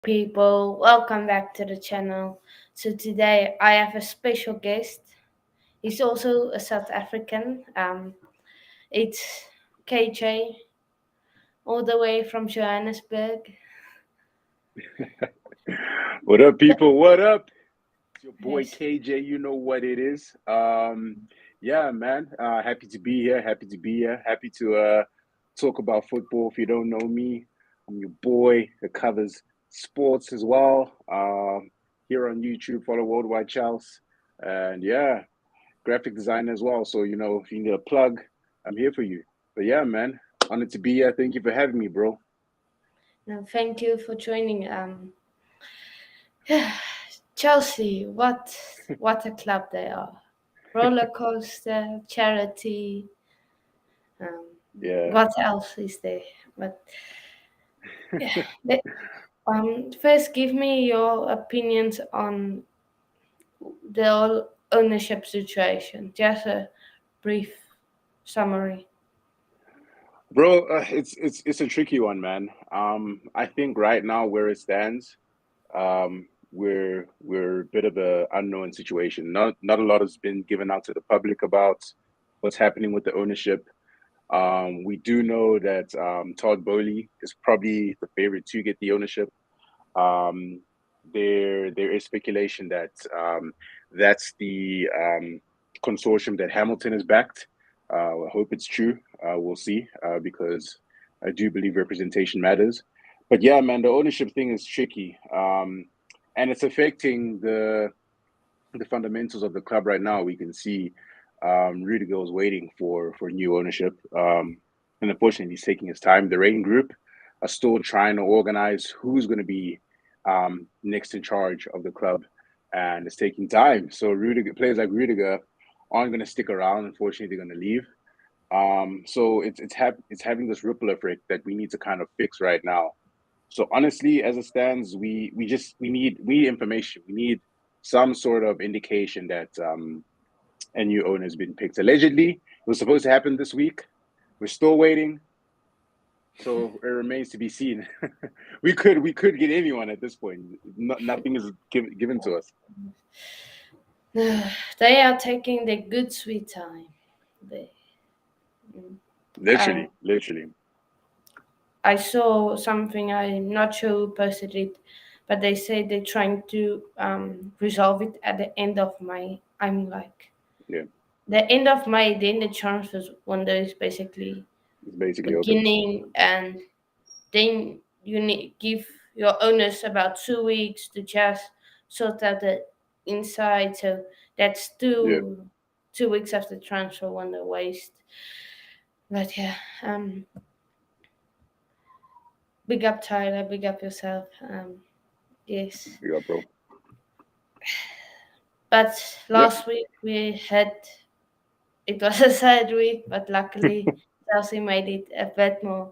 people, welcome back to the channel. So today I have a special guest. He's also a South African. It's KJ, all the way from Johannesburg. What up, Th- people? What up? It's your boy Yes, KJ. You know what it is. Yeah, man. Happy to be here. Happy to be here. Happy to talk about football. If you don't know me, I'm your boy that covers sports as well. Here on YouTube, follow Worldwidechels, and yeah, graphic designer as well. So if you need a plug, I'm here for you. But yeah, man, honored to be here. Thank you for having me, bro. and thank you for joining. Chelsea, what a club they are! Roller coaster, charity. Um, Yeah. what else is there? But yeah, first, give me your opinions on the whole ownership situation. Just a brief summary. Bro, it's a tricky one, man. I think right now where it stands, we're a bit of a unknown situation. Not a lot has been given out to the public about what's happening with the ownership. We do know that Todd Bowley is probably the favorite to get the ownership. Um, there is speculation that that's the consortium that Hamilton has backed. I hope it's true. We'll see because I do believe representation matters. But yeah, man, the ownership thing is tricky, and it's affecting the fundamentals of the club right now. We can see Rudiger is waiting for new ownership, and unfortunately, he's taking his time. The Rain Group are still trying to organize who's going to be next in charge of the club, and it's taking time. So Rudiger, players like Rudiger aren't going to stick around. Unfortunately, they're going to leave. So it's having this ripple effect that we need to kind of fix right now. So honestly, as it stands, we need information. We need some sort of indication that a new owner has been picked. Allegedly, it was supposed to happen this week. We're still waiting, so it remains to be seen. we could get anyone at this point. Nothing is given to us. They are taking the good sweet time. They, um, Literally. I saw something. I'm not sure who posted it, but they say they're trying to resolve it at the end of May. I'm like, Yeah, the end of May. Then the transfers window is basically it's basically open. beginning, and then you need give your owners about 2 weeks to just sort out the inside. So that's Yeah, two weeks after transfer window waste. But yeah, big up Tyler, big up yourself. Yes. you got bro. But Yep. last week we had it was a sad week, but luckily Chelsea made it a bit more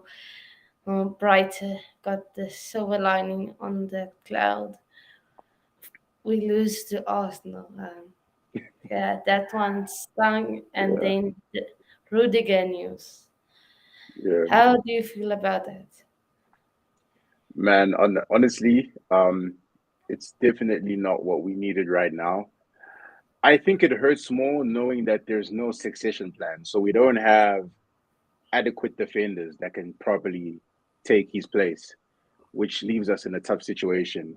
brighter. Got the silver lining on the cloud. We lose to Arsenal. Yeah, that one stung, and Yeah, then the Rudiger news. yeah. How do you feel about that? Man, honestly, it's definitely not what we needed right now. I think it hurts more knowing that there's no succession plan. So we don't have adequate defenders that can properly take his place, which leaves us in a tough situation.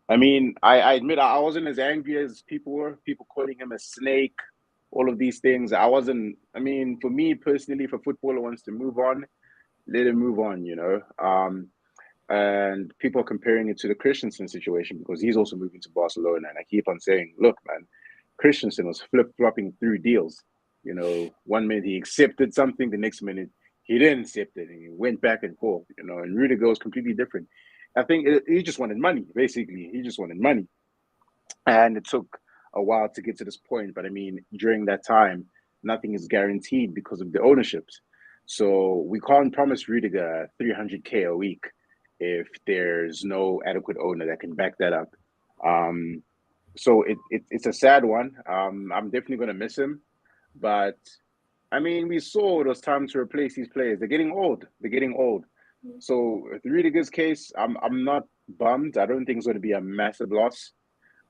I mean, I admit I wasn't as angry as people were, people calling him a snake, all of these things. I wasn't, I mean, for me personally, if a footballer wants to move on, let him move on, and people are comparing it to the Christensen situation because he's also moving to Barcelona. And I keep on saying, look, man, Christensen was flip flopping through deals. One minute he accepted something, the next minute he didn't accept it, and he went back and forth. And Rudiger was completely different. I think he just wanted money. Basically, he just wanted money, and it took a while to get to this point. But I mean, during that time, nothing is guaranteed because of the ownerships. So we can't promise Rudiger 300K a week if there's no adequate owner that can back that up. Um, so it's a sad one. I'm definitely gonna miss him, but I mean, we saw it was time to replace these players. They're getting old. They're getting old. So with Rudiger's case, I'm not bummed. I don't think it's going to be a massive loss.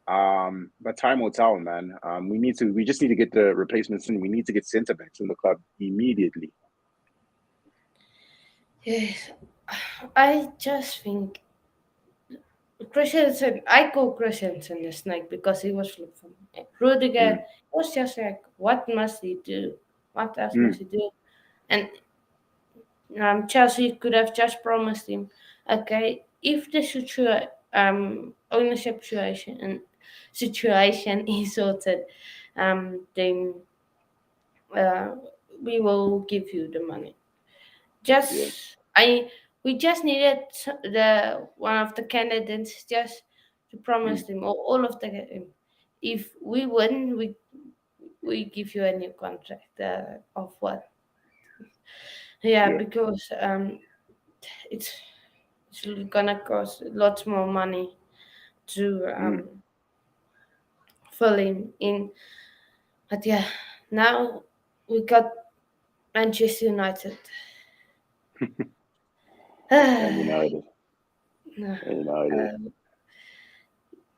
But time will tell, man. We just need to get the replacements in. We need to get centre backs in the club immediately. Yes, I just think Christensen. I call Christensen a snake because he was flip for me. Rudiger Mm, was just like, what must he do? What else must mm, he do? And Chelsea could have just promised him, okay, if the ownership situation is sorted, then uh, we will give you the money. yeah, Just I we just needed the one of the candidates just to promise mm, them all of the if we win we give you a new contract of what, yeah, yeah, because it's it's gonna cost lots more money to mm. fill him in. But yeah, now we got Manchester United. And you know it is. No. And you know it is. Um,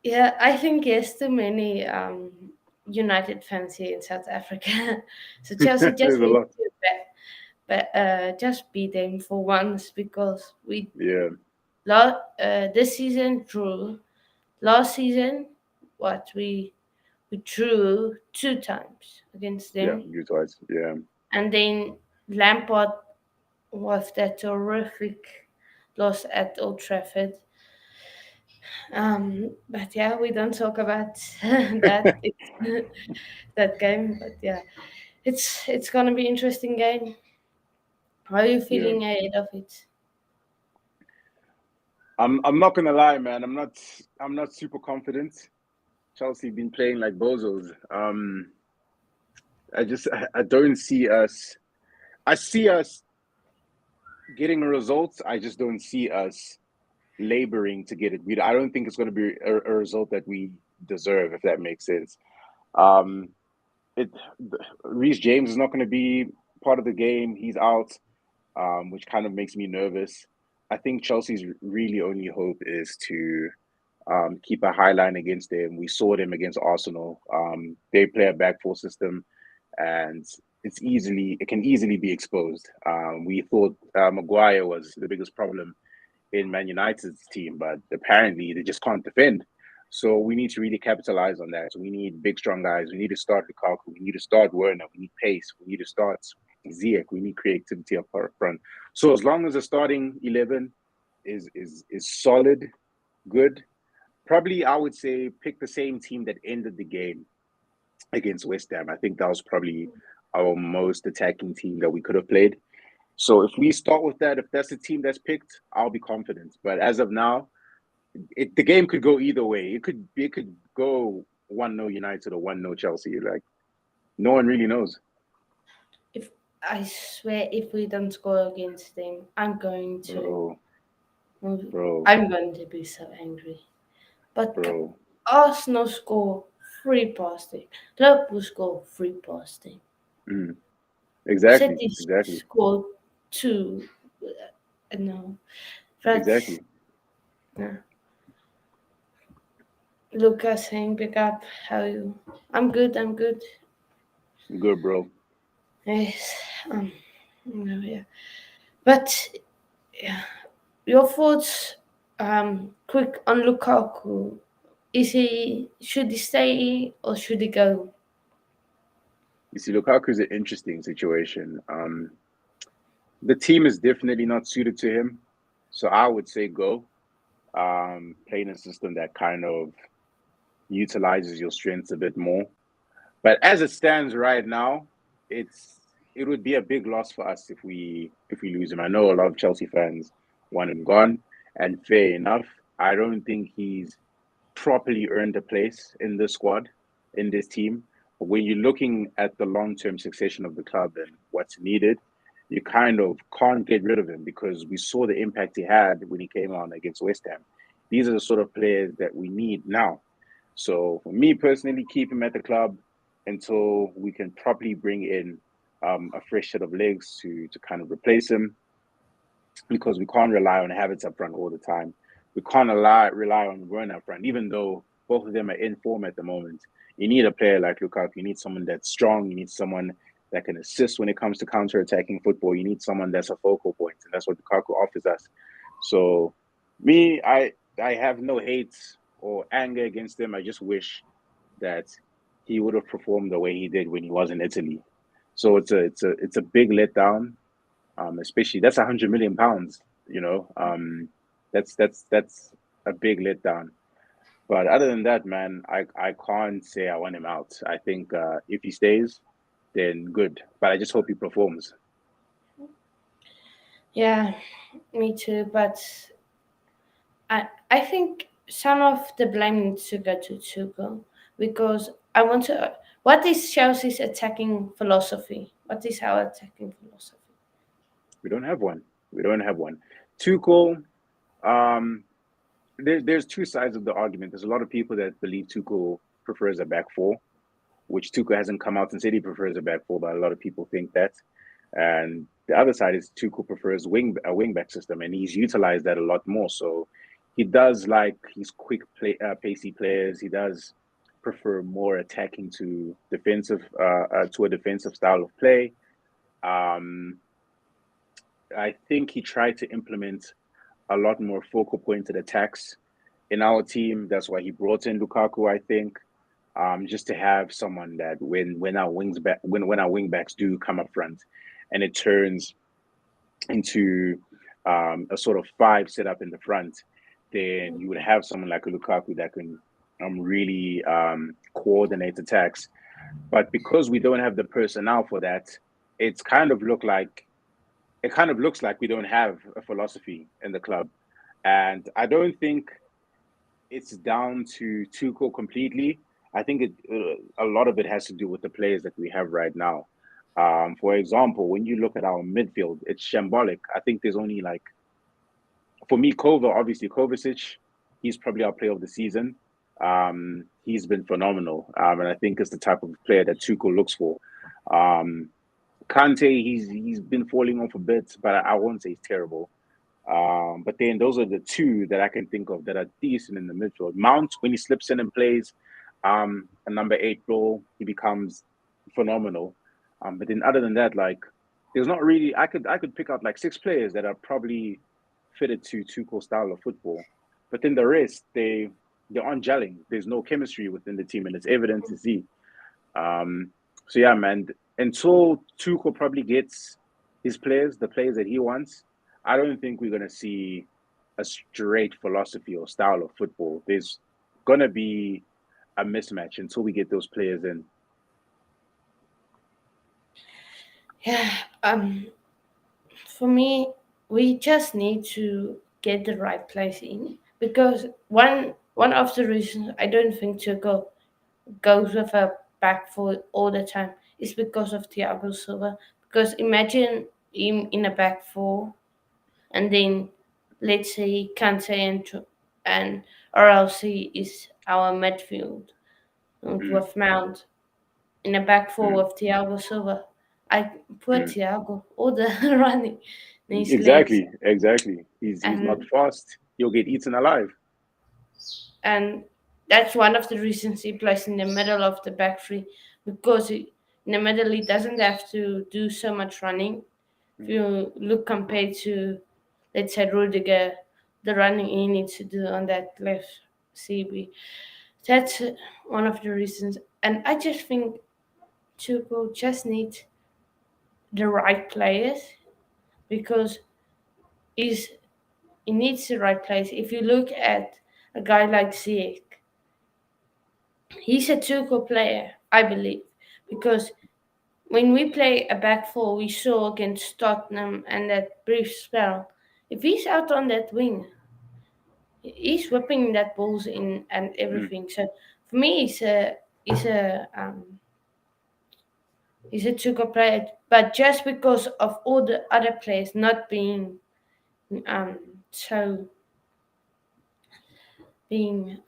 yeah, I think yes, too many United fans here in South Africa. So Chelsea just There's a needs lot. to just beat them for once because Yeah, this season drew. Last season, what we drew two times against yeah, them, you twice. Yeah, and then Lampard was that horrific loss at Old Trafford. But yeah, we don't talk about that that game. But yeah, it's gonna be interesting game. How are you yeah. feeling ahead of it? I'm not gonna lie, man. I'm not super confident. Chelsea been playing like bozos. I don't see us. I see us getting results. I just don't see us laboring to get it. I don't think it's going to be a result that we deserve, if that makes sense. Um, it Reece James is not going to be part of the game. He's out, which kind of makes me nervous. I think Chelsea's really only hope is to keep a high line against them. We saw them against Arsenal. They play a back four system, and it can easily be exposed. We thought Maguire was the biggest problem in Man United's team, but apparently they just can't defend. So we need to really capitalize on that. So we need big, strong guys. We need to start Lukaku. We need to start Werner. We need pace. We need to start Ziyech. We need creativity up front. So as long as the starting 11 is solid, good, probably I would say pick the same team that ended the game against West Ham. I think that was probably our most attacking team that we could have played. So if we start with that, if that's the team that's picked, I'll be confident. But as of now, the game could go either way. It could go 1-0 United or 1-0 Chelsea. Like no one really knows, If I swear, if we don't score against them, bro, bro, I'm going to be so angry. But bro. Arsenal score three past them. Liverpool score three past them. Mm, exactly, City exactly, scored two. No, that's exactly. no. Lucas saying pick up. How you? I'm good. I'm good. Good, bro. Yes. No, yeah. But yeah, your thoughts. Quick on Lukaku. Should he stay or should he go? You see, Lukaku's an interesting situation. The team is definitely not suited to him, so I would say go. Playing a system that kind of utilizes your strengths a bit more. But as it stands right now, it would be a big loss for us if we lose him. I know a lot of Chelsea fans want him gone, and fair enough. I don't think he's properly earned a place in this squad, in this team. But when you're looking at the long-term succession of the club and what's needed, you kind of can't get rid of him because we saw the impact he had when he came on against West Ham. These are the sort of players that we need now. So for me personally, keep him at the club until we can properly bring in a fresh set of legs to kind of replace him. because we can't rely on Havertz up front all the time. We can't rely on Werner up front, even though both of them are in form at the moment. You need a player like Lukaku. You need someone that's strong. You need someone that can assist when it comes to counter-attacking football. You need someone that's a focal point, and that's what Lukaku offers us. So, me, I have no hate or anger against him. I just wish that he would have performed the way he did when he was in Italy. So it's a big letdown, especially that's £100 million. You know, that's a big letdown. But other than that, man, I can't say I want him out. I think if he stays, then good. But I just hope he performs. Yeah, me too. But I think some of the blame needs to go to Tuchel because I want to. What is Chelsea's attacking philosophy? What is our attacking philosophy? We don't have one. We don't have one. Tuchel, um, there's two sides of the argument. There's a lot of people that believe Tuchel prefers a back four, which Tuchel hasn't come out and said he prefers a back four, but a lot of people think that. And the other side is Tuchel prefers a wing back system, and he's utilized that a lot more. So he does like his quick pacey players. He does prefer more attacking to a defensive style of play. Um, I think he tried to implement a lot more focal pointed attacks in our team. That's why he brought in Lukaku, I think, just to have someone that when our wing backs do come up front, and it turns into a sort of five set up in the front, then you would have someone like a Lukaku that can really coordinate attacks. But because we don't have the personnel for that, it's kind of look like it kind of looks like we don't have a philosophy in the club. And I don't think it's down to Tuchel completely. I think a lot of it has to do with the players that we have right now. For example, when you look at our midfield, it's shambolic. I think there's only like, for me, obviously Kovacic, he's probably our player of the season. He's been phenomenal. And I think it's the type of player that Tuchel looks for. Um, Kante, he's been falling off a bit, but I won't say he's terrible. But then those are the two that I can think of that are decent in the midfield. Mount, when he slips in and plays a number 8 role, he becomes phenomenal. But then other than that, like there's not really I could pick out like 6 players that are probably fitted to Tuchel's style of football. But then the rest, they aren't gelling. There's no chemistry within the team, and it's evident to see. Um, so yeah, man. Until Tuchel probably gets the players that he wants, I don't think we're gonna see a straight philosophy or style of football. There's gonna be a mismatch until we get those players in. Yeah, for me, we just need to get the right place in because one of the reasons I don't think Tuchel goes with a back four all the time is because of Thiago Silva. Because imagine him in a back four, and then let's say Kante and RLC is our midfield Mm, with Mount in a back four mm, with Thiago Silva. I put mm. Thiago all the running in his legs, Exactly. He's not and fast. He'll get eaten alive. and that's one of the reasons he plays in the middle of the back three because in the middle he doesn't have to do so much running. If Mm, you look compared to, let's say, Rudiger, the running he needs to do on that left CB. That's one of the reasons. And I just think Tuchel just needs the right players because he's, he needs the right players. If you look at a guy like Ziyech, he's a Tuchel player, I believe, because when we play a back four, we saw against Tottenham and that brief spell. If he's out on that wing, he's whipping that balls in and mm. everything. So for me, he's a he's a Tuchel player, but just because of all the other players not being um so being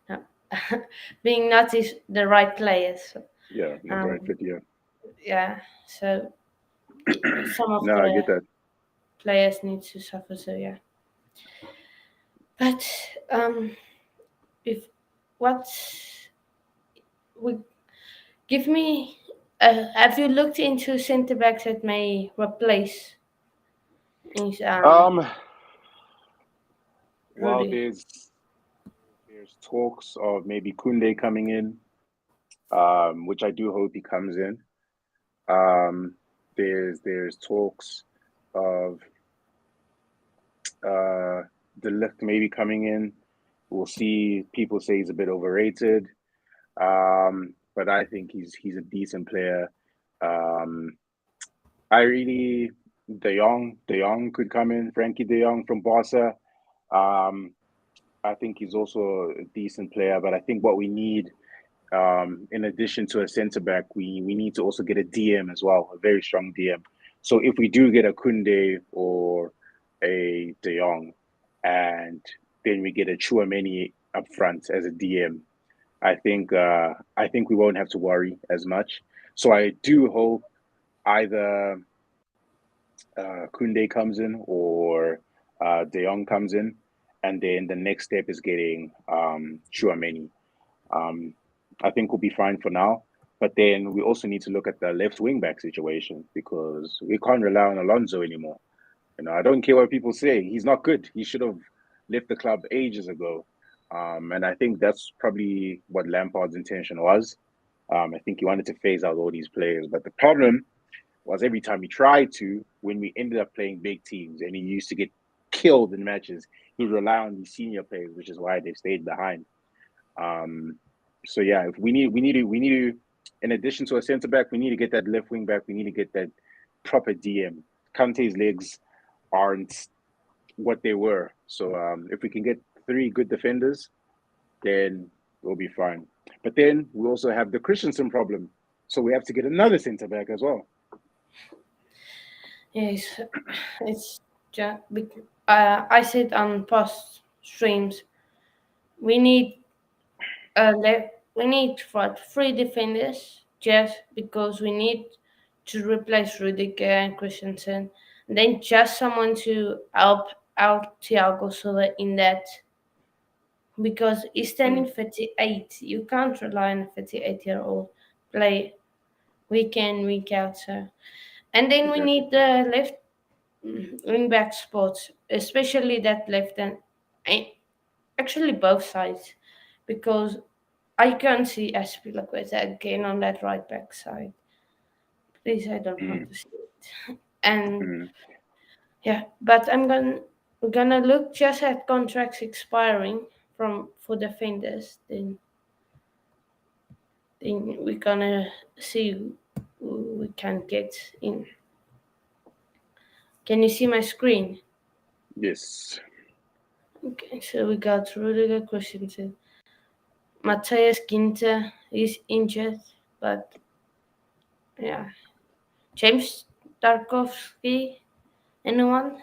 no, being not the right players. Yeah, not the right Um, fit. Yeah. yeah. So some of No, I get the that. players need to suffer. So yeah, but if what would give me, have you looked into centre backs that may replace is Um, well, Rudy? there's talks of maybe Kunde coming in, which I do hope he comes in. Um, there's talks of uh the lift maybe coming in. We'll see. People say he's a bit overrated. But I think he's a decent player. Um, I really De Jong could come in. Frankie De Jong from Barca. Um, I think he's also a decent player. But I think what we need, in addition to a centre back, we need to also get a DM as well, a very strong DM. So if we do get a Kunde or a De Jong, and then we get a Chouameni up front as a DM, I think we won't have to worry as much. So I do hope either Kunde comes in or De Jong comes in, and then the next step is getting Chouameni. Um, I think we'll be fine for now. But then we also need to look at the left wing back situation because we can't rely on Alonso anymore. You know, I don't care what people say. He's not good. He should have left the club ages ago. And I think that's probably what Lampard's intention was. I think he wanted to phase out all these players. But the problem was every time he tried to, when we ended up playing big teams and he used to get killed in matches, he would rely on these senior players, which is why they've stayed behind. Um, so yeah, if we need to, in addition to a centre back, we need to get that left wing back. We need to get that proper DM. Kante's legs aren't what they were. So if we can get three good defenders, then we'll be fine. But then we also have the Christensen problem. So we have to get another centre back as well. Yes, it's just. I said on past streams, we need we need what 3 defenders just because we need to replace Rudiger and Christensen. And then just someone to help out Thiago Silva in that because he's turning Mm, 38. You can't rely on a 38-year-old play week in, week out. So. And then we exactly. need the left wing back spots, especially that left and actually both sides, because I can't see Aspilicueta again on that right back side. Please, I don't want Mm, to see it. And mm. yeah, but I'm gonna look just at contracts expiring from for defenders. Then we're gonna see who we can get in. Can you see my screen? Yes. Okay, so we got Rudiger Christensen. Matthias Ginter is injured, but yeah. James Tarkovsky, anyone?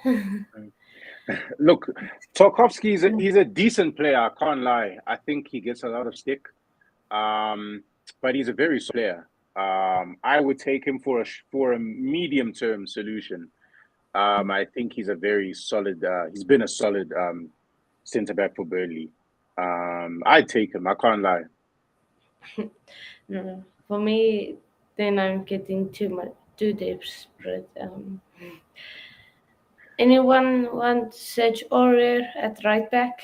Look, Tarkovsky he's a decent player. I can't lie. I think he gets a lot of stick, but he's a very solid player. I would take him for a medium term solution. I think he's a very solid. He's been a solid centre back for Burnley. I'd take him. I can't lie. No, for me, then I'm getting too desperate. Anyone want Serge Aurier at right back?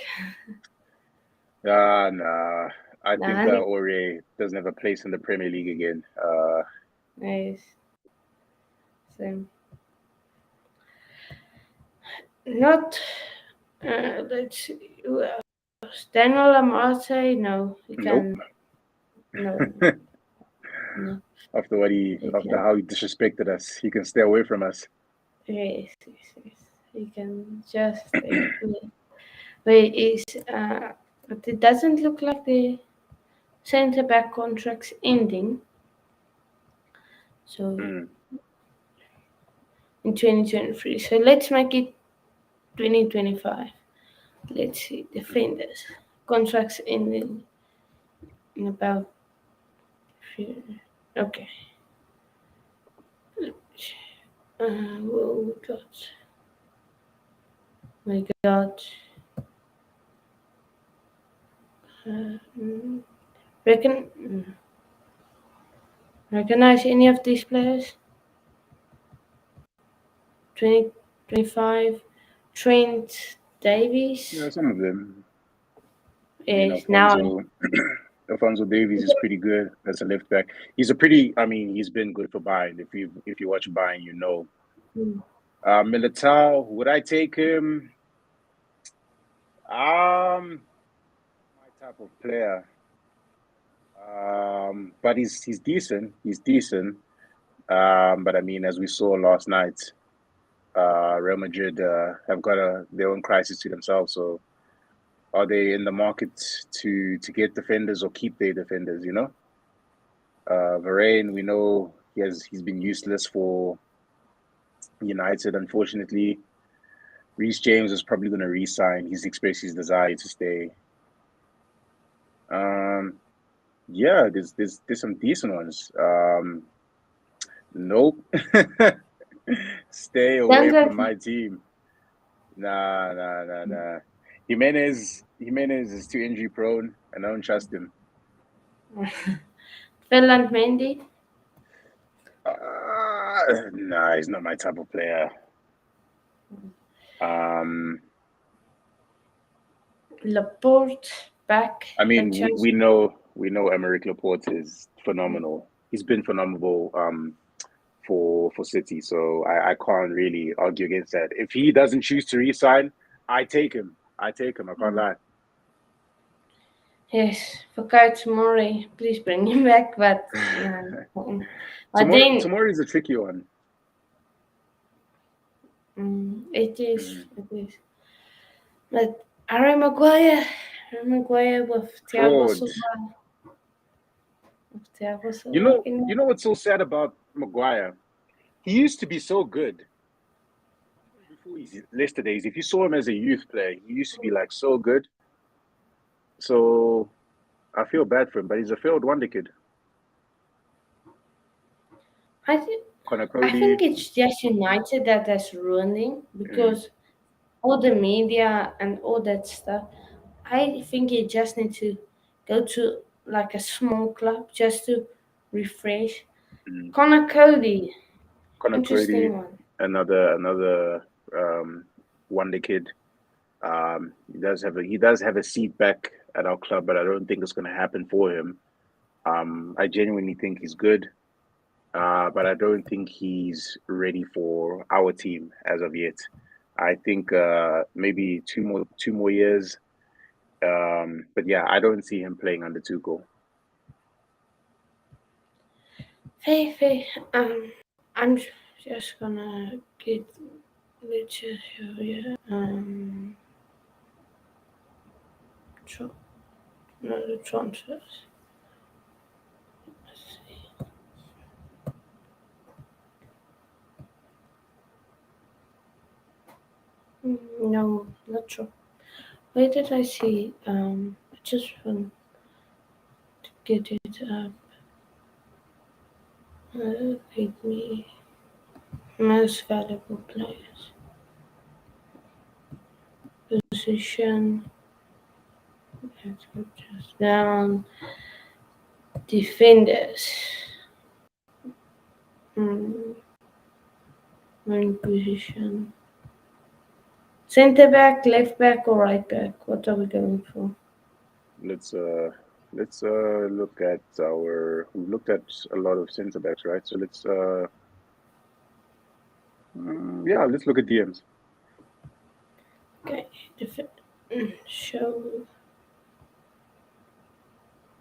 Nah. I think Nah, Ore doesn't have a place in the Premier League again. nice. Same. Not. Let's see. Who else? Daniel Amate? No, he Nope. can. No, no, he After can. how he disrespected us, he can stay away from us. Yes, yes, yes. He can just stay away. But but it doesn't look like the centre back contract's ending. So Mm. in 2023. So let's make it 2025. Let's see. Defenders. Contracts ending in about. Okay. Oh God. My God. Reckon recognize any of these players? 2025. Trent Yeah, Davies some of them. I mean, is now. Alfonso Davies is pretty good as a left back. He's a pretty. I mean, he's been good for Bayern. If you watch Bayern, you know. Militao, would I take him? My type of player. But he's decent. He's decent. But I mean, as we saw last night, Real Madrid have got their own crisis to themselves. So, are they in the market to get defenders or keep their defenders? You know, Varane, we know he's been useless for United. Unfortunately, Reece James is probably going to re-sign. He's expressed his desire to stay. Yeah, there's some decent ones. Nope. Stay away Don't from let my team. Nah. Jimenez is too injury prone, and I don't trust him. Finland Mendy. Nah, he's not my type of player. Laporte back. I mean, we know Emerick Laporte is phenomenal. He's been phenomenal for City, so I can't really argue against that. If he doesn't choose to resign, I take him. I can't lie. Yes, Fakai Tomori. Please bring him back. But I think Tomorrow is a tricky one. it is. It is. But Harry Maguire. With Thiago Fraud. Silva. You know what's so sad about Maguire? He used to be so good. Before his Leicester days, if you saw him as a youth player, he used to be like so good. So I feel bad for him, but he's a failed wonder kid. I think Connor I think Cody. it's just United that is ruining because all the media and all that stuff. I think you just need to go to like a small club just to refresh. Mm. Connor Cody, Connor interesting Cody, one. another wonder kid. He does have a seat back at our club, but I don't think it's going to happen for him. I genuinely think he's good, but I don't think he's ready for our team as of yet. I think maybe two more years. But yeah, I don't see him playing under Tuchel. Hey, I'm just gonna get Let's show you. Tr- no, the transfers. Let's see. No, not sure. Where did I see? I just want to get it up. Give me most valuable players. Position. Let's go just down. Defenders. Mm, One position. Centre back, left back, or right back? What are we going for? Let's look at we looked at a lot of centre backs, right? So yeah, let's look at DMs. Okay, show.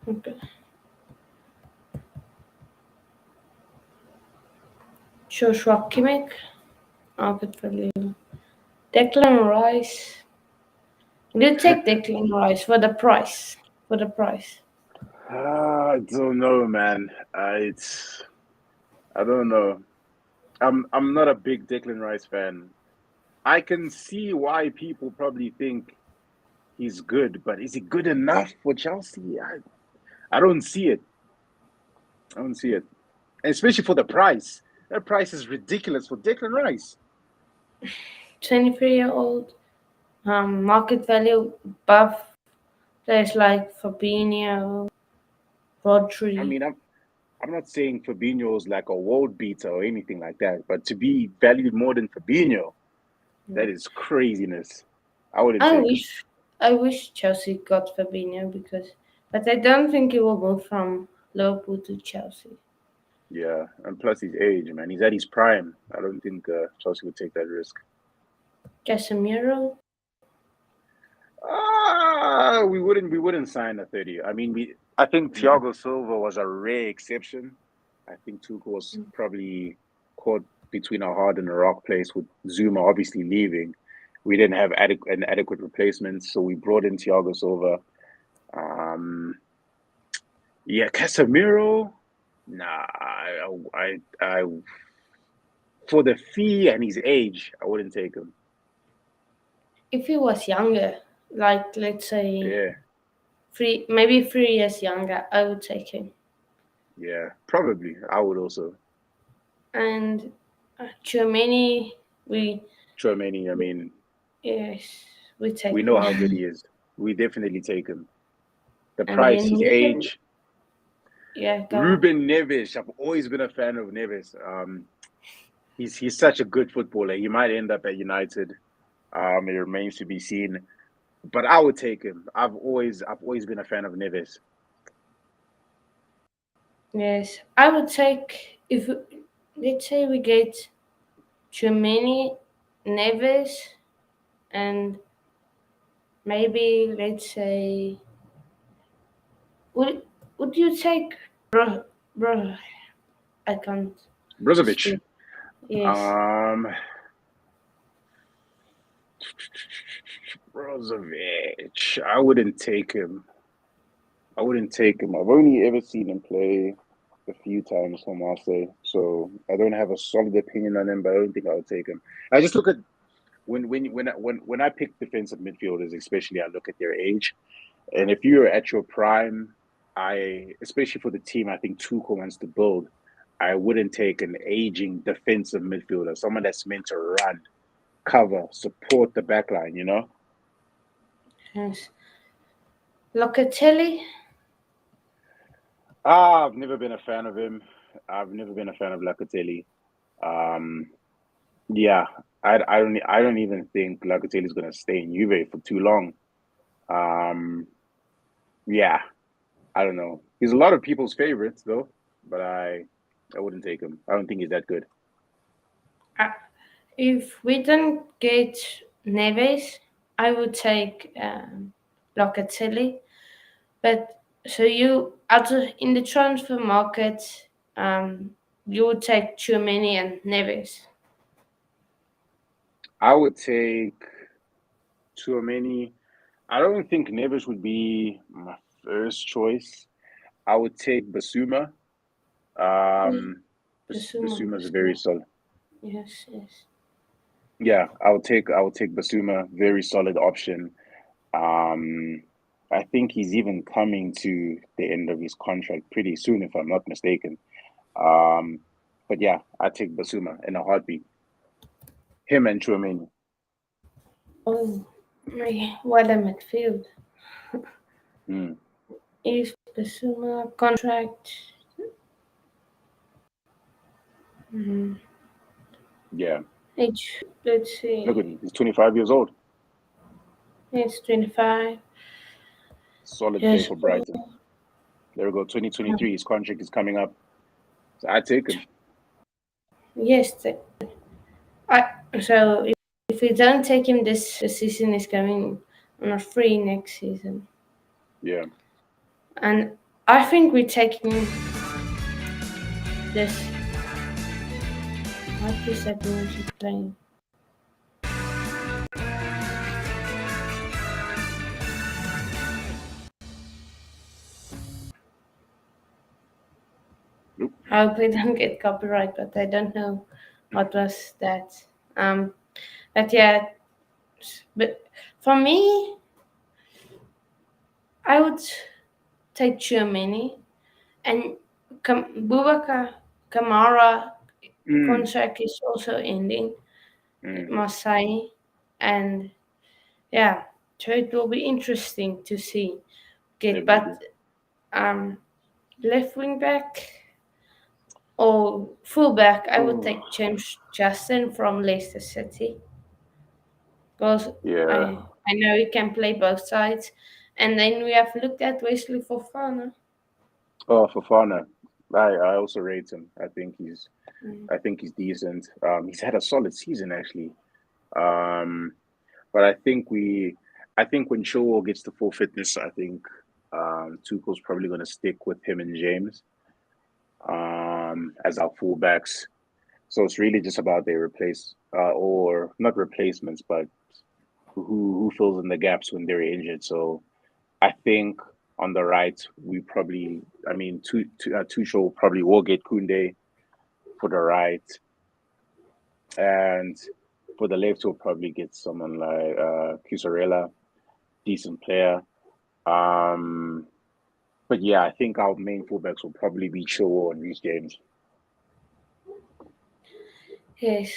Okay. Joshua Kimmich. Good for you. Declan Rice. You take Declan Rice for the price. For the price. I don't know, man. I don't know. I'm not a big Declan Rice fan. I can see why people probably think he's good, but is he good enough for Chelsea? I don't see it. I don't see it, especially for the price. That price is ridiculous for Declan Rice. 23-year-old. Market value above players like Fabinho, I Rodri. mean, I'm not saying Fabinho is like a world beater or anything like that, but to be valued more than Fabinho, that is craziness. I wouldn't I take him. wish I wish Chelsea got Fabinho but I don't think he will move from Liverpool to Chelsea. Yeah, and plus his age, man. He's at his prime. I don't think Chelsea would take that risk. Casemiro. We wouldn't sign a 30. I mean, I think Thiago Silva was a rare exception. I think Tuchel was probably caught between a hard and a rock place with Zuma obviously leaving. We didn't have an adequate replacement, so we brought in Thiago Silva. Um, yeah, Casemiro. Nah, for the fee and his age, I wouldn't take him. If he was younger, like let's say Yeah, maybe 3 years younger, I would take him. yeah, probably. I would also. And Germany, we Chouameni, I mean, yes, we we take know him. how good he is. We definitely take him. The And price, then his Ruben, age. yeah, go on. Ruben Neves. I've always been a fan of Neves. He's such a good footballer. He might end up at United. It remains to be seen. But I would take him. I've always been a fan of Neves. Yes, I would take if let's say we get Germany, Neves, and maybe let's say would would you take bro? I can't Brozovic. speak. Yes, Um, Brozovic. I wouldn't take him. I wouldn't take him. I've only ever seen him play a few times for Marseille, so I don't have a solid opinion on him. But I don't think I would take him. I just look at when I pick defensive midfielders, especially I look at their age, and if you're at your prime, especially for the team I think Tuchel wants to build, I wouldn't take an aging defensive midfielder, someone that's meant to run, cover, support the back line. yes. Locatelli. I've never been a fan of him. I've never been a fan of Locatelli. Um, yeah, I don't even think Locatelli is going to stay in Juve for too long. Um, yeah, I don't know. He's a lot of people's favorites though, but I wouldn't take him. I don't think he's that good. Uh, if we don't get Neves, I would take Locatelli. But so you out in the transfer market, you would take Tchouaméni and Neves. I would take Tchouameni. I don't think Neves would be my first choice. I would take Basuma. Yeah, Basuma, Basuma is a very Basuma. solid. Yes, yes. Yeah, I would take Basuma. Very solid option. Um, I think he's even coming to the end of his contract pretty soon, if I'm not mistaken. Um, but yeah, I take Basuma in a heartbeat. Him and Chouameni. Oh, what a midfield. Mm, If Basuma contract, mm, yeah, let's look at see, him. He's 25 years old. it's 25 Solid play years for old. Brighton. There we go. 2023. His contract is coming up. So I take him. Yes, I, so if we don't take him this season, is going on a free next season. Yeah. And I think we're taking this. What is that music playing? Nope. I hope we don't get copyright, but I don't know what was that. Um, but yeah, but for me, I would take Germany and Bubakar Kamara. Mm, contract is also ending, mm, must say. And yeah, so it will be interesting to see. Get, definitely. but um, left wing back or full back, I would Oh, take James Justin from Leicester City because yeah. I know he can play both sides. And then we have looked at Wesley Fofana. Oh, Fofana. I also rate him. Mm. I think he's decent. He's had a solid season actually. Um, but I think when Chilwell gets to full fitness, I think Tuchel's probably going to stick with him and James as our fullbacks. So it's really just about their replace or not replacements, but who fills in the gaps when they're injured. So I think on the right, we probably, I mean, Tuchel probably will get Kunde for the right, and for the left, we'll probably get someone like Cusarella, decent player. Um, but yeah, I think our main fullbacks will probably be Chilwell and Reece James. Yes,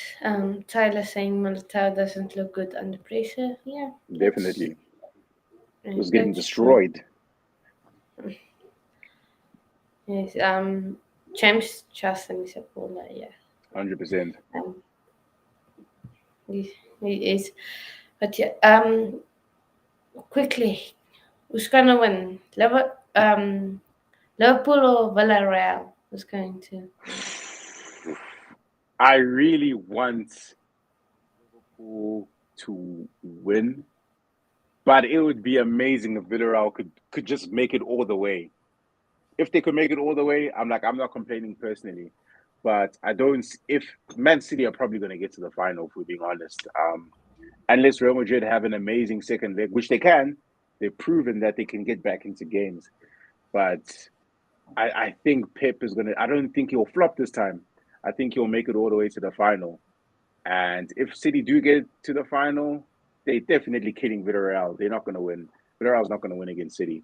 Tyler saying Militao doesn't look good under pressure. Yeah, Definitely, he was getting that's true. destroyed. Yes, James Justin is a baller. Yeah, 100%. um, he is. But yeah, quickly, who's gonna win? Liverpool or Villarreal? Who's going to win? I really want Liverpool to win, but it would be amazing if Villarreal could just make it all the way. If they could make it all the way, I'm not complaining personally, but I don't. If Man City are probably going to get to the final, if we're being honest, unless Real Madrid have an amazing second leg, which they can, they've proven that they can get back into games. But I think Pep is going to. I don't think he'll flop this time. I think he'll make it all the way to the final. And if City do get to the final, they're definitely kidding Villarreal. They're not going to win. Villarreal's not going to win against City.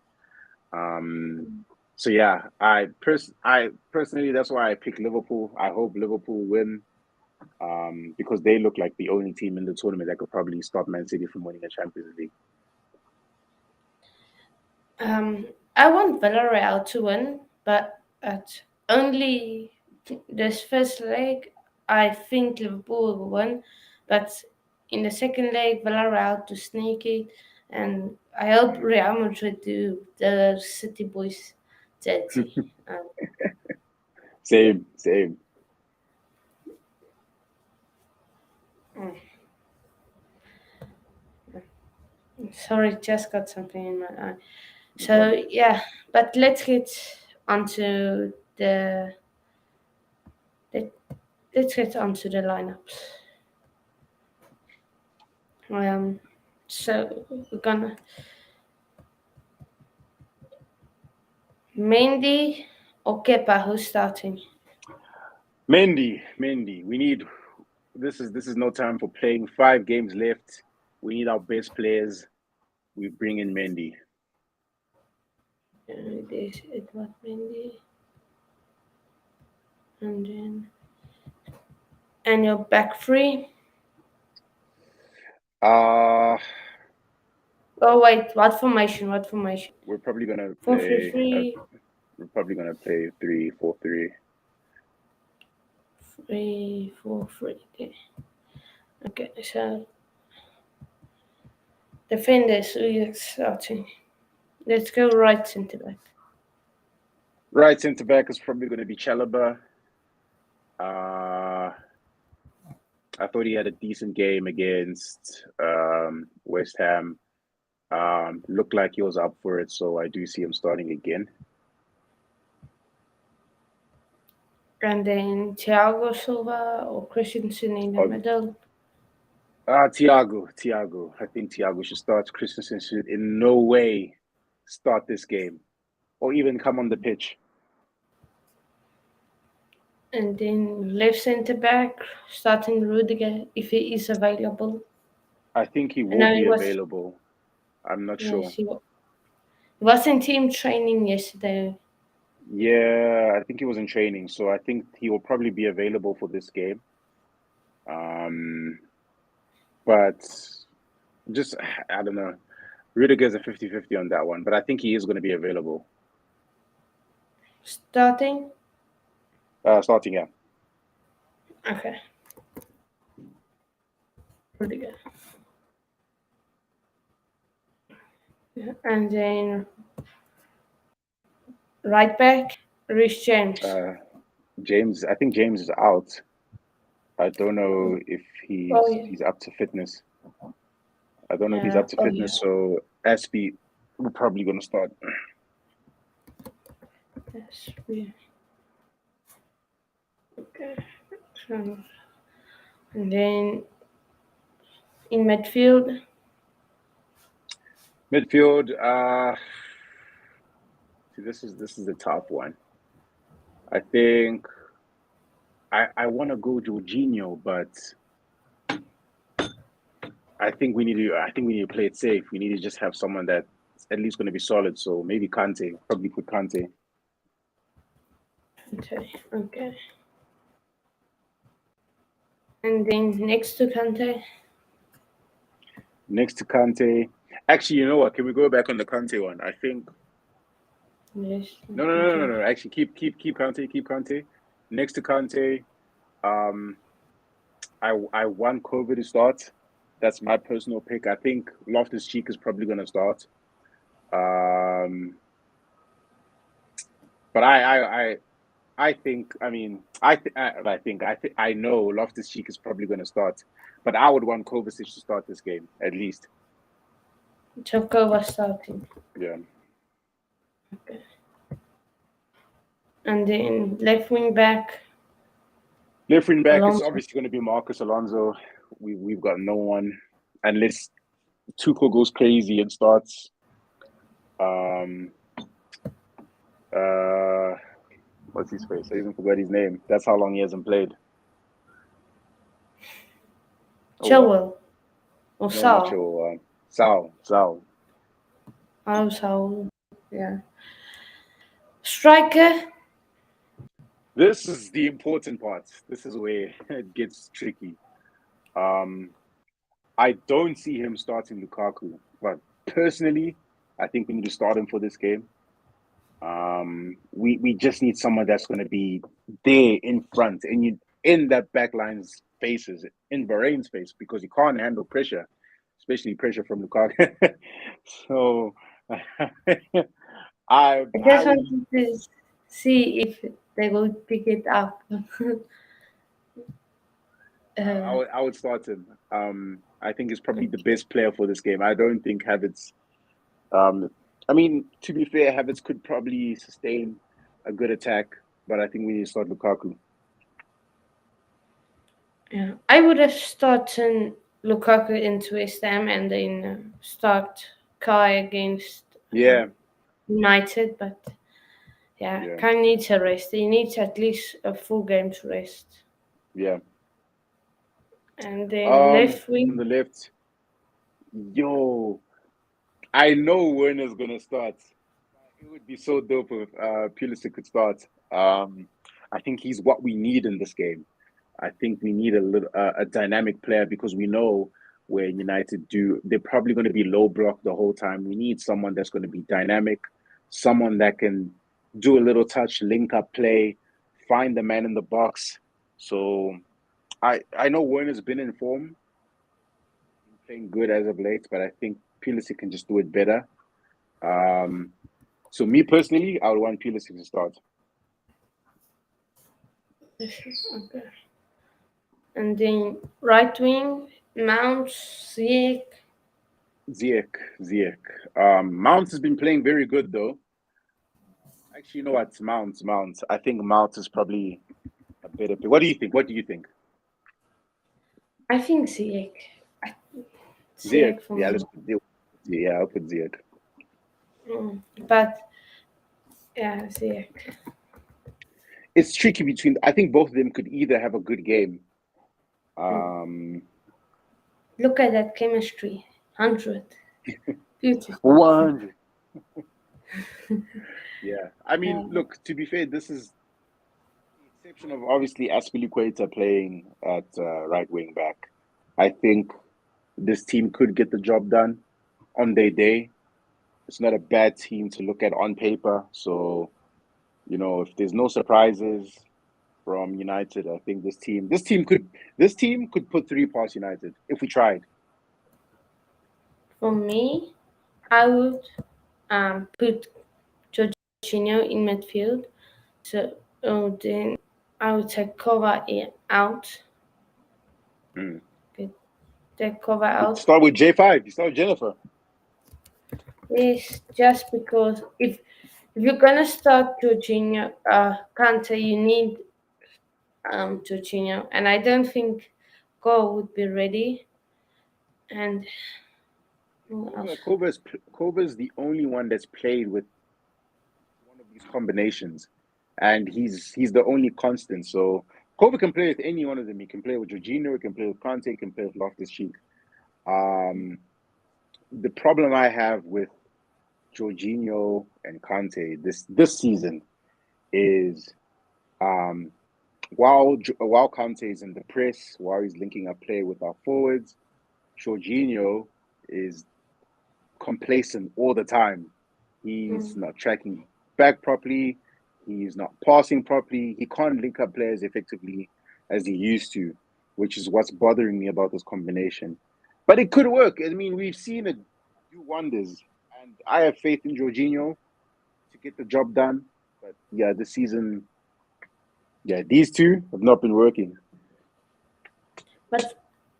Um, so yeah, I personally that's why I pick Liverpool. I hope Liverpool win because they look like the only team in the tournament that could probably stop Man City from winning a Champions League. I want Villarreal to win, but at only this first leg, I think Liverpool will win. But in the second leg, Villarreal to sneak it, and I hope Real Madrid do the City Boys dirty. Same, same. Mm, sorry, just got something in my eye. No So problem. yeah, but let's get onto the let, let's get onto the lineups. Um, so we're gonna Mendy or Kepa, who's starting? Mendy. We need this is no time for playing 5 games left. We need our best players. We bring in Mendy. This Edward Mendy, and then and your back three. Uh Oh wait, what formation? What formation? we're probably gonna 4 3 play. 3, We're probably gonna play 3-4-3. 3 4 3. Okay, so defenders, who you starting? Let's go right centre back. Right centre back is probably gonna be Chalobah. Uh, I thought he had a decent game against West Ham. Looked like he was up for it, so I do see him starting again. And then Thiago Silva or Christensen in the Oh, middle. Thiago. I think Thiago should start. Christensen should in no way start this game or even come on the pitch. And then left centre back, starting Rudiger if he is available. I think he I will know he be was, available. I'm not yes, sure. he was in team training yesterday. Yeah, I think he was in training, so I think he will probably be available for this game. But just I don't know. Rudiger's a 50-50 on that one, but I think he is going to be available. Starting? Starting, yeah. Okay. Pretty good. Yeah. And then right back, Rhys James. James, I think James is out. I don't know if Oh yeah. he's up to fitness. I don't know if he's Yeah. up to Oh yeah. fitness, so SB we're probably going to start. Yes. Yeah. Okay. So, and then in midfield, Midfield, see, this is a tough one. I think I want to go Jorginho, but I think we need to play it safe. We need to just have someone that's at least going to be solid. So maybe Kante, probably put Kante. okay. And then next to Kante, Next to Kante. Actually, you know what? Can we go back on the Kante one? I think yes. no. Actually, keep Kante, keep Kante. Next to Kante, I want Kobe to start. That's my personal pick. I think Loftus Cheek is probably going to start. But I think I know Loftus Cheek is probably going to start. But I would want Kovacic to start this game at least. Choko was starting. Yeah. Okay. And then left wing back, Left wing back is Alonso. obviously going to be Marcus Alonso. We've got no one unless Tuchel goes crazy and starts. What's his face? I even forgot his name. That's how long he hasn't played. Chilwell. Or No, Sal. not Chilwell. Sal. Oh, Sal. Yeah. Striker. This is the important part. This is where it gets tricky. I don't see him starting Lukaku, but personally, I think we need to start him for this game. We just need someone that's going to be there in front and in that back line's faces, in Varane's face, because he can't handle pressure, especially pressure from Lukaku. So I just wanted to see if they would pick it up. I would start him. I think he's probably the best player for this game. I don't think Havertz. I mean, to be fair, Havertz could probably sustain a good attack, but I think we need to start Lukaku. Yeah, I would have started Lukaku into West Ham and then start Kai against United, but yeah, Kai needs a rest. He needs at least a full game's rest. Yeah. And then left wing. On the left, I know Werner's gonna start. It would be so dope if Pulisic could start. I think he's what we need in this game. I think we need a dynamic player because we know where United do. They're probably going to be low block the whole time. We need someone that's going to be dynamic, someone that can do a little touch, link up play, find the man in the box. So I know Werner's been in form, playing good as of late, but I think Pulisic can just do it better. So me personally, I would want Pulisic to start. Okay. And then right wing, Mount, Ziyech. Ziyech. Mount has been playing very good though. Actually, you know what? Mount. I think Mount is probably a better pick. What do you think? I think Ziyech. Ziyech. For Yeah, me. I'll put Ziyech. But yeah, Ziyech. It's tricky between. I think both of them could either have a good game. Look at that chemistry. 100. Beautiful. 100. Yeah, I mean, Um, look, to be fair, this is the exception of obviously Aspilicueta playing at right wing back. I think this team could get the job done on their day. It's not a bad team to look at on paper. So, if there's no surprises from United, I think this team could put three past United if we tried. for me, I would put Jorginho in midfield. So then I would take cover out. Mm. Good. Take cover You out. start with J5. You start with Jennifer. Yes, just because if you're gonna start Jorginho, Kante, you need Jorginho, and I don't think Go would be ready. And who Kova, else? Kova's Kova's the only one that's played with one of these combinations, and he's the only constant. So Kova can play with any one of them. He can play with Jorginho. He can play with Kante. He can play with Loftus Cheek. Um, the problem I have with Jorginho and Kante this season is um, while Kante is in the press, while he's linking up play with our forwards, Jorginho is complacent all the time. He's Mm. not tracking back properly. He's not passing properly. He can't link up players effectively as he used to, which is what's bothering me about this combination. But it could work. I mean, we've seen it do wonders, and I have faith in Jorginho to get the job done. But yeah, this season, yeah, these two have not been working.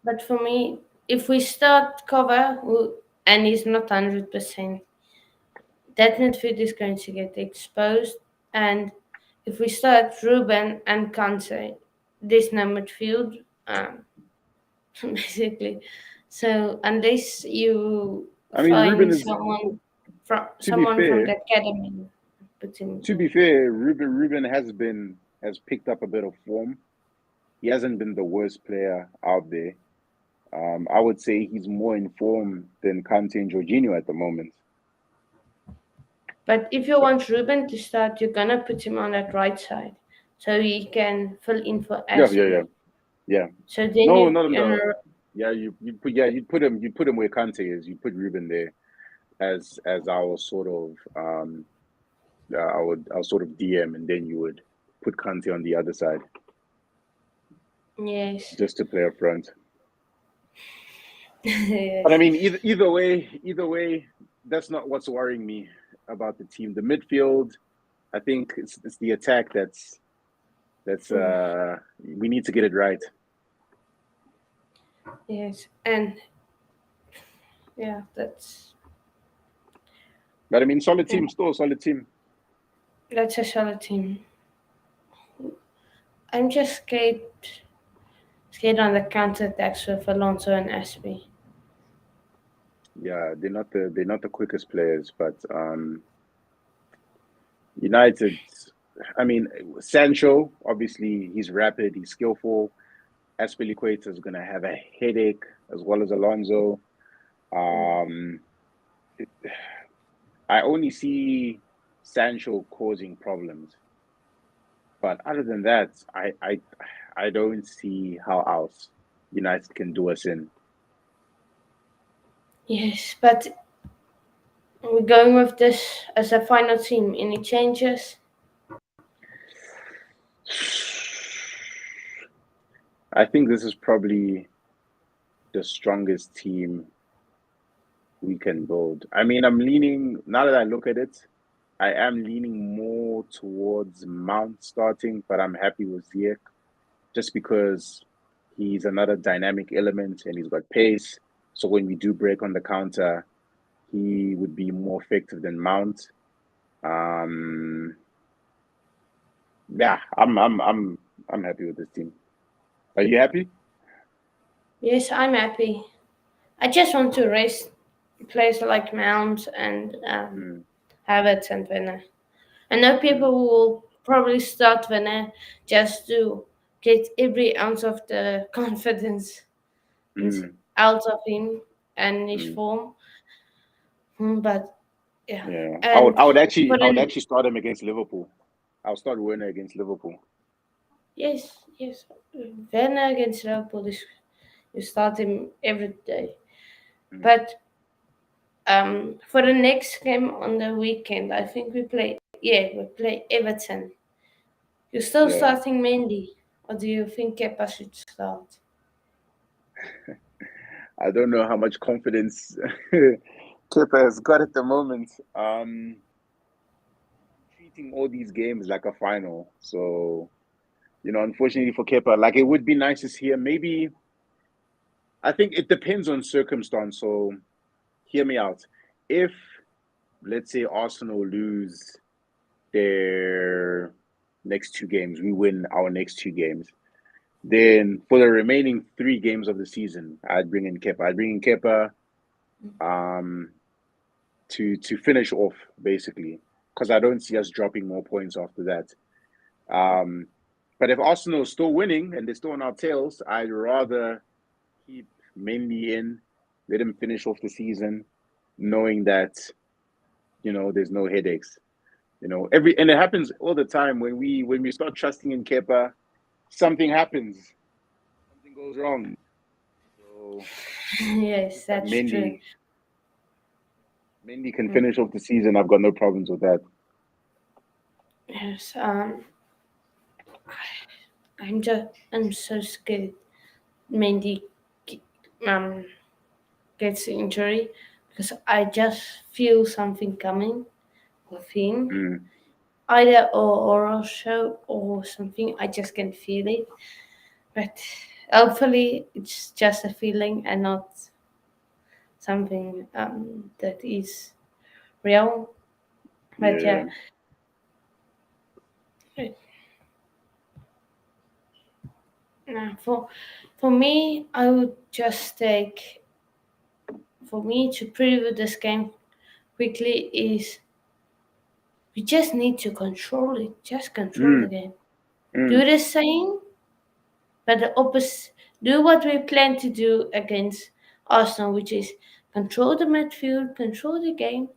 But for me, if we start cover and he's not 100%, that midfield is going to get exposed. And if we start Ruben and Kante, there's no midfield, basically. So unless you I mean, Ruben find is to be someone from fair. the academy, put him To be in. fair, Ruben has picked up a bit of form. He hasn't been the worst player out there. I would say he's more in form than Kante and Jorginho at the moment. But if you So want Ruben to start, you're gonna put him on that right side, so he can fill in for yeah, yeah, yeah, Aspi. yeah. So then No, you not can no. Yeah, you put him where Kante is. You put Ruben there as our sort of our sort of DM, and then you would put Kante on the other side yes. just to play up front. But I Yes. mean, either way, that's not what's worrying me about the team. The midfield, I think it's the attack that's we need to get it right. Yes, and yeah, But I mean, solid yeah, team, still solid team. that's a solid team. I'm just scared on the counter attacks with Alonso and Aspi. Yeah, they're not the quickest players, but United. I mean, Sancho obviously he's rapid, he's skillful. Aspilicueta is gonna have a headache as well as Alonso. Um, I only see Sancho causing problems, but other than that, I don't see how else United can do us in. Yes, but we're going with this as a final team. Any changes? I think this is probably the strongest team we can build. I mean, I'm leaning, now that I look at it, I am leaning more towards Mount starting, but I'm happy with Ziyech just because he's another dynamic element and he's got pace. So when we do break on the counter, he would be more effective than Mount. Um, yeah, I'm happy with this team. Are you happy? Yes, I'm happy. I just want to race players like Mount and Mm, Havertz and Werner. I know mm, people will probably start Werner just to get every ounce of the confidence mm, out of him and his mm. form. But Yeah, Yeah, and I would for the actually start him against Liverpool. I'll start Werner against Liverpool. yes, Werner against Liverpool is you start him every day. Mm. But for the next game on the weekend, I think we play Everton. You're still Yeah, starting Mendy, or do you think Kepa should start? I don't know how much confidence Kepa has got at the moment. Treating all these games like a final. So, unfortunately for Kepa, like it would be nice to see him. Maybe I think it depends on circumstance. So, hear me out. If let's say Arsenal lose their next two games, we win our next two games. Then for the remaining three games of the season, I'd bring in Kepa. I'd bring in Kepa um, to finish off basically because I don't see us dropping more points after that. Um, but if Arsenal is still winning and they're still on our tails, I'd rather keep Mendy in, let him finish off the season, knowing that there's no headaches. And it happens all the time when we start trusting in Kepa, something happens, something goes wrong. So if Yes, that that's true. Mendy can Mm, finish off the season, I've got no problems with that. yes, I'm so scared. Mendy um gets the injury because I just feel something coming with him, Mm, either oral show or something. I just can feel it, but hopefully it's just a feeling and not something that is real. But yeah, yeah. for me, I would just take for me to preview this game quickly is we just need to control it. Just control the Mm, game. Do mm, the same, but the opposite. Do what we plan to do against Arsenal, which is control the midfield, control the game,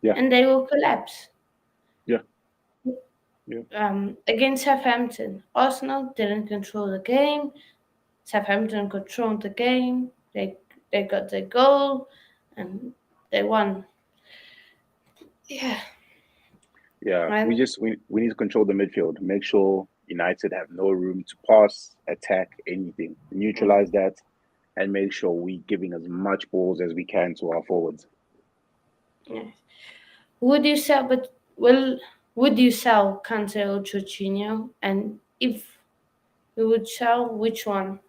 yeah, and they will collapse. yeah, yeah, Against Southampton, Arsenal didn't control the game. Southampton controlled the game. They got the goal, and they won. Yeah, yeah. We and just we need to control the midfield. Make sure United have no room to pass, attack, anything. Neutralize that, and make sure we giving as much balls as we can to our forwards. yeah. Would you sell? But well, would you sell Kante or Jorginho? And if you would sell, which one?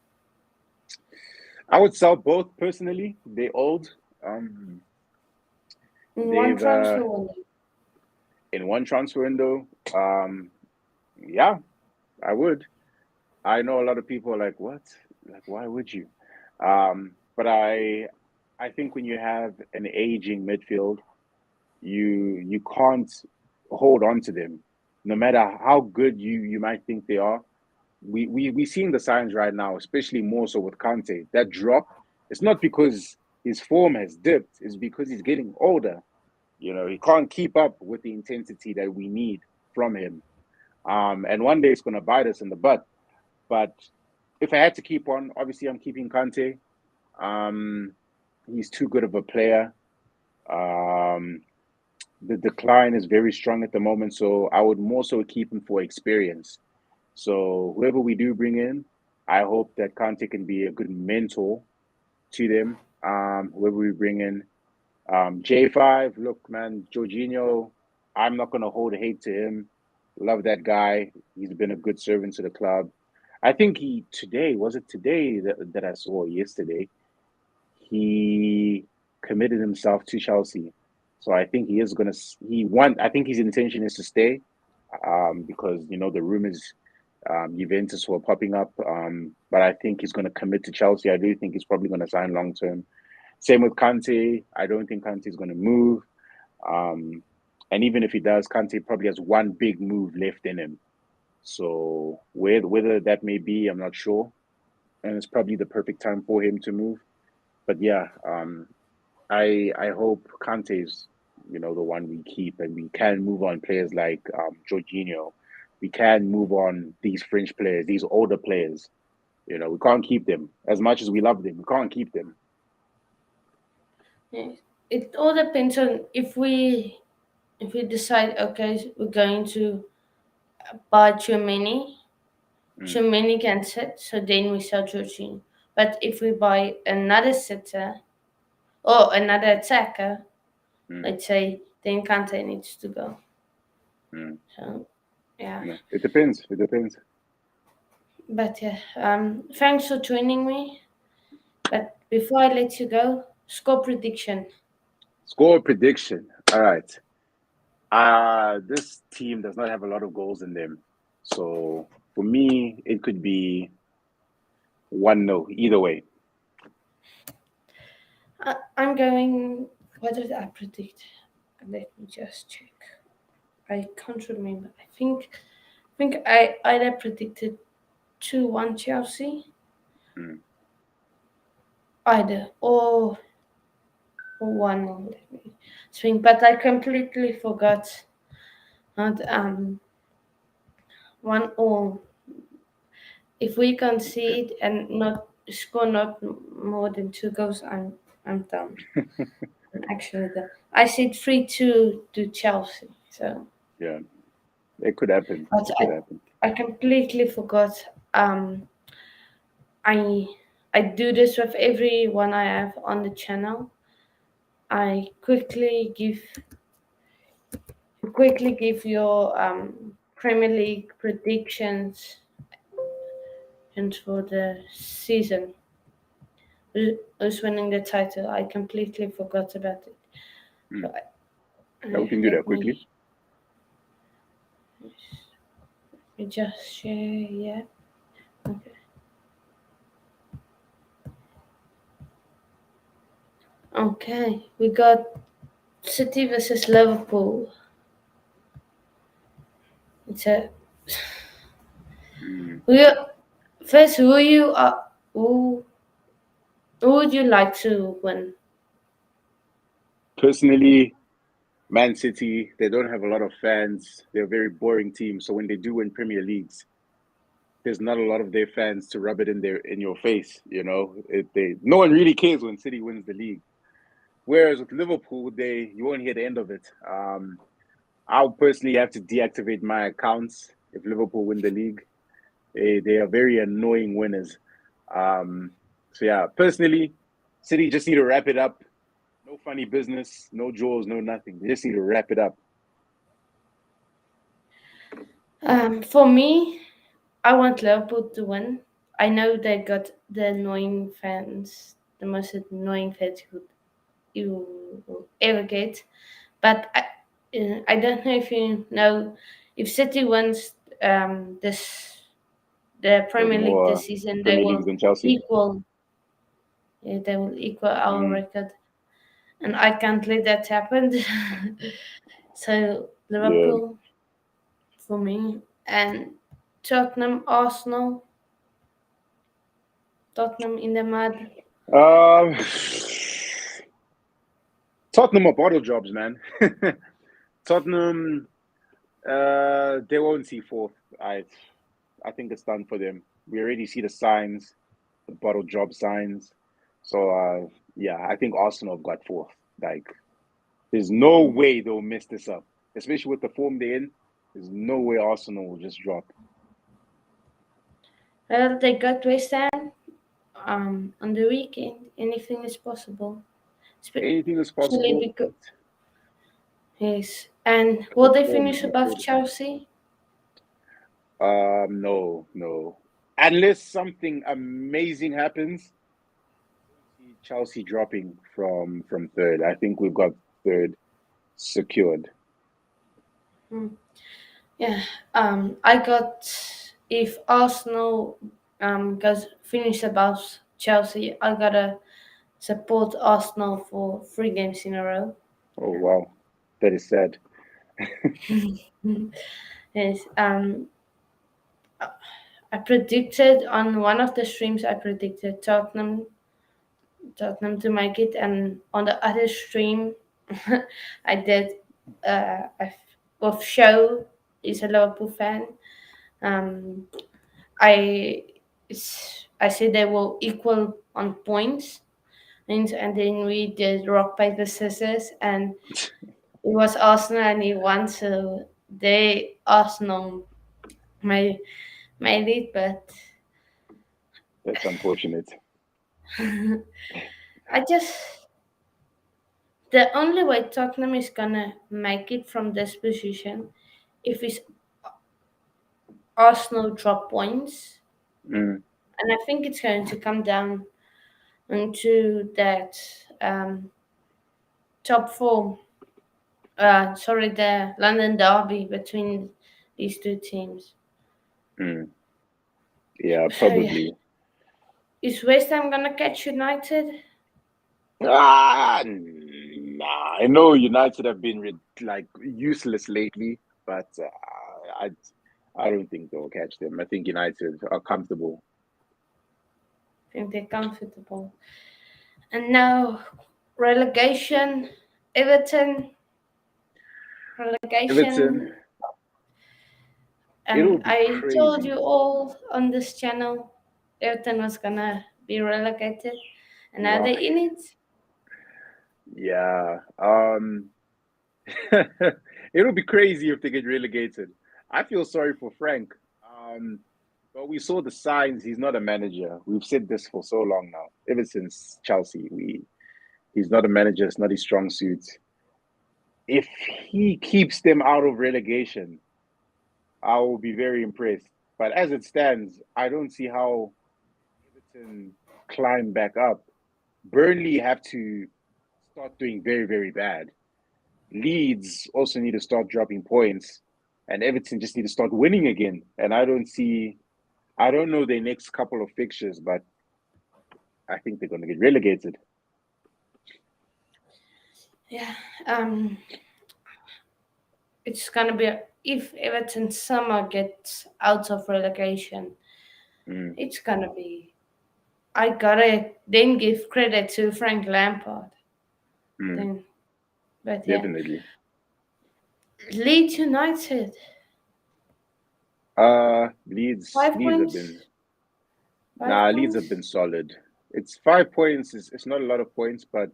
I would sell both personally. They old. Um, In one they've transfer window. in one transfer window. Yeah, I would. I know a lot of people are like, what? Like, why would you? But I think when you have an aging midfield, you can't hold on to them, no matter how good you might think they are. We seeing the signs right now, especially more so with Kante. That drop, it's not because his form has dipped, it's because he's getting older. He can't keep up with the intensity that we need from him. And one day it's gonna bite us in the butt. But if I had to keep one, obviously I'm keeping Kante. Um, he's too good of a player. Um, the decline is very strong at the moment, so I would more so keep him for experience. So whoever we do bring in, I hope that Kante can be a good mentor to them. Whoever we bring in, J5, look, man, Jorginho, I'm not gonna hold hate to him. Love that guy. He's been a good servant to the club. I think he today was it today that I saw yesterday. He committed himself to Chelsea, so I think he is gonna. He want. I think his intention is to stay, because the rumors, Juventus were popping up. But I think he's gonna commit to Chelsea. I do think he's probably gonna sign long term. Same with Kante. I don't think Kante is gonna move. Um, and even if he does, Kante probably has one big move left in him. So whether that may be, I'm not sure. And it's probably the perfect time for him to move. But yeah, I hope Kante is the one we keep, and we can move on players like Jorginho. We can move on these French players, these older players. We can't keep them as much as we love them. We can't keep them. Yeah. It all depends on if we decide, okay, we're going to buy Mm, too many can sit, so then we sell Jorginho. But if we buy another sitter or another attacker, mm, let's say, then Kante needs to go. mm. So yeah. No, it depends. It depends. But yeah, thanks for joining me. But before I let you go, score prediction. Score prediction. All right. This team does not have a lot of goals in them. So for me, it could be 1-0 either way. I'm going. What did I predict? Let me just check. I can't remember. I think I either predicted 2-1 Chelsea, Mm. either or 1-0. Let me think, but I completely forgot. Not 1-0. If we Okay. concede and not score not more than 2 goals, I'm done. Actually, I said 3-2 to Chelsea. So, Yeah, it could happen. but It could happen. I completely forgot. I I do this with everyone I have on the channel. I quickly give your Premier League predictions and for the season. Who's winning the title? I completely forgot about it. Mm. So Yeah, we can do that let quickly. me just share. Yeah. Okay. Okay. We got City versus Liverpool. It's a Mm. who you, first who who would you like to win? Personally, Man City, they don't have a lot of fans. They're a very boring team. So when they do win Premier Leagues, there's not a lot of their fans to rub it in your face. No one really cares when City wins the league. Whereas with Liverpool, you won't hear the end of it. I'll personally have to deactivate my accounts if Liverpool win the league. They are very annoying winners. Um, so yeah, personally, City just need to wrap it up. No funny business, no jaws, no nothing. They just need to wrap it up. For me, I want Liverpool to win. I know they got the annoying fans, the most annoying fans you will ever get. But I don't know if you know, if City wins the There's Premier League more this season, Premier Leagues than Chelsea. equal they will equal our Mm, record, and I can't let that happen. So yeah. Liverpool for me, and Tottenham in the mud. Um, Tottenham are bottle jobs, man. Tottenham, they won't see fourth. I think it's done for them. We already see the signs, the bottle job signs. So yeah, I think Arsenal have got fourth. Like, there's no way they'll mess this up, especially with the form they're in. There's no way Arsenal will just drop. Well, they got West Ham on the weekend. Anything is possible. Anything is Especially possible, because yes. And but will the they form is finish not above good. Chelsea? No, no. Unless something amazing happens, see Chelsea dropping from third. I think we've got third secured. Hmm. Yeah. I got if Arsenal goes finish above Chelsea, I gotta support Arsenal for 3 games in a row. Oh wow, that is sad. Yes. I predicted on one of the streams. I predicted Tottenham to make it, and on the other stream, I did. With show is a Liverpool fan. Um, I I said they were equal on points, and then we did rock paper scissors, and it was Arsenal and he won, so they Arsenal made it, but That's unfortunate. I just the only way Tottenham is gonna make it from this position if it's Arsenal drop points, Mm, and I think it's going to come down into that top four. Sorry, the London derby between these two teams. mm. Yeah, So yeah, probably. is West Ham gonna catch United? Nah. I know United have been like useless lately, but I I don't think they'll catch them. I think United are comfortable. I think they're comfortable. And now relegation, Everton Everton, relegation. it'll And be I told crazy. you all on this channel, Everton was gonna be relegated, and now they're Wow. in it. Yeah. It'll be crazy if they get relegated. I feel sorry for Frank. Um, but we saw the signs. He's not a manager. We've said this for so long now, ever since Chelsea. He's not a manager. It's not his strong suit. If he keeps them out of relegation, I will be very impressed. But as it stands, I don't see how Everton climb back up. Burnley have to start doing very, very bad. Leeds also need to start dropping points, and Everton just need to start winning again. And I don't know their next couple of fixtures, but I think they're going to get relegated. Yeah, it's gonna be if Everton somehow gets out of relegation, Mm, it's gonna be. I gotta then give credit to Frank Lampard. mm, Then, but yeah, definitely. Leeds United Leeds, five Leeds have been points, 5 points. solid. It's 5 points. It's not a lot of points, but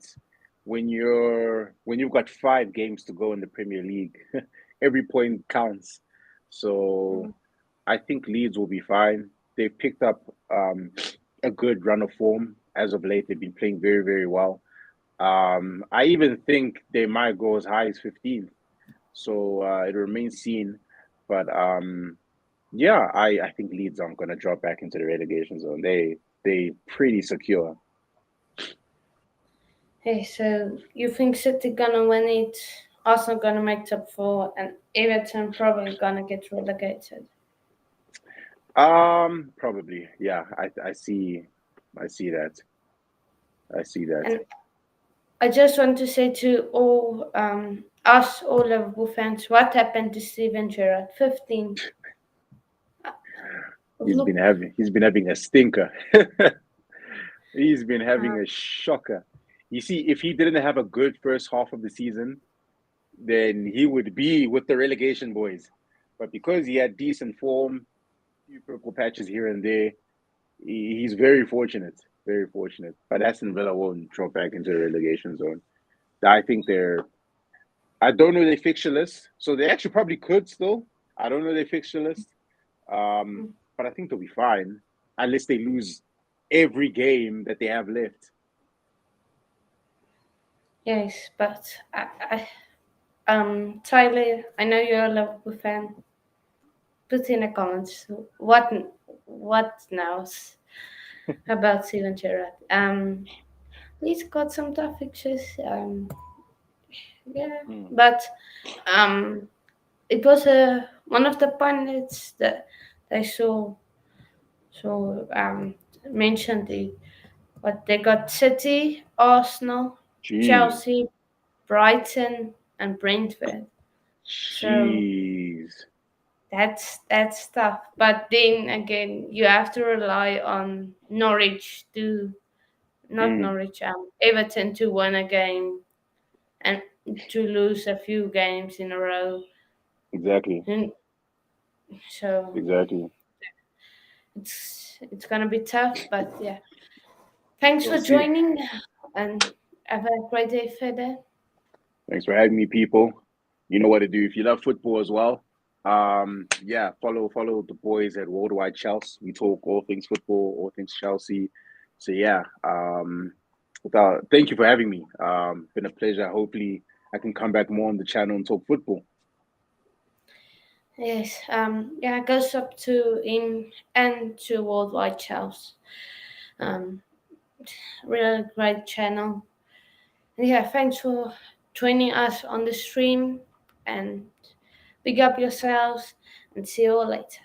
when you've got 5 games to go in the Premier League, every point counts. So Mm. I think Leeds will be fine. They've picked up a good run of form as of late. They've been playing very, very well. I even think they might go as high as 15th. So it remains seen. But yeah, I think Leeds aren't going to drop back into the relegation zone. They pretty secure. Hey, so you think City gonna win it? Arsenal gonna make top four, and Everton probably gonna get relegated. Probably. Yeah, I see that. I see that. And I just want to say to all us, all Liverpool fans, what happened to Steven Gerrard? 15. Look, He's been having a stinker. He's been uh, having a shocker. You see, if he didn't have a good first half of the season, then he would be with the relegation boys. But because he had decent form, few purple patches here and there, he's very fortunate. Very fortunate. But Aston Villa won't drop back into the relegation zone. I think they're I don't know their fixture list, so they actually probably could still. I don't know their fixture list, but I think they'll be fine unless they lose every game that they have left. yes, but Tyler, I know you're a Liverpool fan. Put in the comments what now about Steven Gerrard. He's got some tough fixtures. Yeah, Mm. but um, it was one of the pundits that I saw so mentioned it. But they got City, Arsenal, Jeez, Chelsea, Brighton, and Brentford. So jeez. that's tough. But then again, you have to rely on Norwich to not Mm. Norwich, Everton to win a game, and to lose a few games in a row, Exactly. and so Exactly. it's gonna be tough. But yeah, thanks We'll for see. joining, and have a great day further. Thanks for having me, people. You know what to do. If you love football as well, yeah, follow the boys at Worldwidechels. We talk all things football, all things Chelsea. So yeah, thank you for having me. Been a pleasure. Hopefully, I can come back more on the channel and talk football. Yes, yeah, it goes up to him and to Worldwidechels. Um, really great channel. And yeah, thanks for joining us on the stream, and big up yourselves, and see you all later.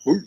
Woo.